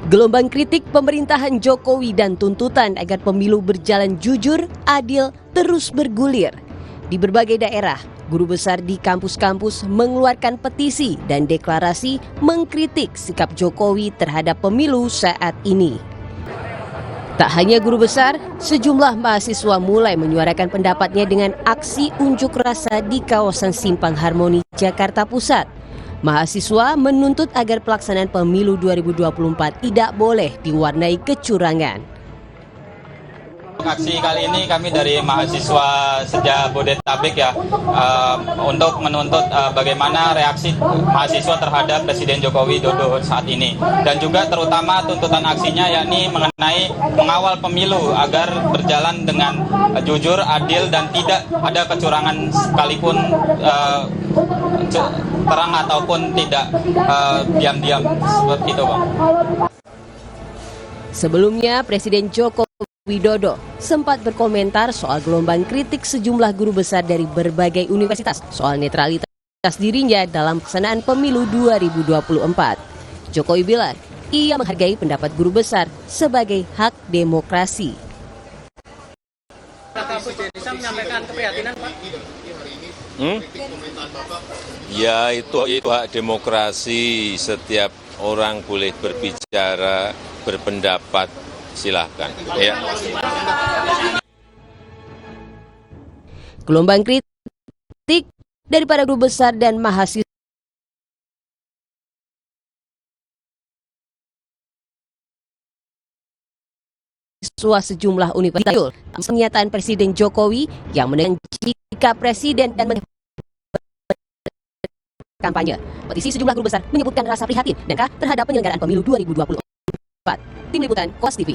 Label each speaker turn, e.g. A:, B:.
A: Gelombang kritik pemerintahan Jokowi dan tuntutan agar pemilu berjalan jujur, adil, terus bergulir. Di berbagai daerah, guru besar di kampus-kampus mengeluarkan petisi dan deklarasi mengkritik sikap Jokowi terhadap pemilu saat ini. Tak hanya guru besar, sejumlah mahasiswa mulai menyuarakan pendapatnya dengan aksi unjuk rasa di kawasan Simpang Harmoni, Jakarta Pusat. Mahasiswa menuntut agar pelaksanaan pemilu 2024 tidak boleh diwarnai kecurangan.
B: Aksi kali ini kami dari mahasiswa Sejabodetabek ya, untuk menuntut bagaimana reaksi mahasiswa terhadap Presiden Joko Widodo saat ini. Dan juga terutama tuntutan aksinya yakni mengenai mengawal pemilu agar berjalan dengan jujur, adil, dan tidak ada kecurangan sekalipun terang ataupun tidak diam-diam seperti itu, Bang.
A: Sebelumnya, Presiden Joko Widodo sempat berkomentar soal gelombang kritik sejumlah guru besar dari berbagai universitas soal netralitas dirinya dalam pelaksanaan pemilu 2024. Jokowi bilang ia menghargai pendapat guru besar sebagai hak demokrasi.
C: Bisa menyampaikan keprihatinan, Pak?
D: Ya itu hak demokrasi, setiap orang boleh berbicara, berpendapat, silahkan. Ya.
A: Gelombang kritik dari para guru besar dan mahasiswa sejumlah universitas. Pernyataan Presiden Jokowi yang menentukan jika Presiden dan kampanye. Petisi sejumlah guru besar menyebutkan rasa prihatin dan terhadap penyelenggaraan pemilu 2024. Tim Liputan, KOS TV.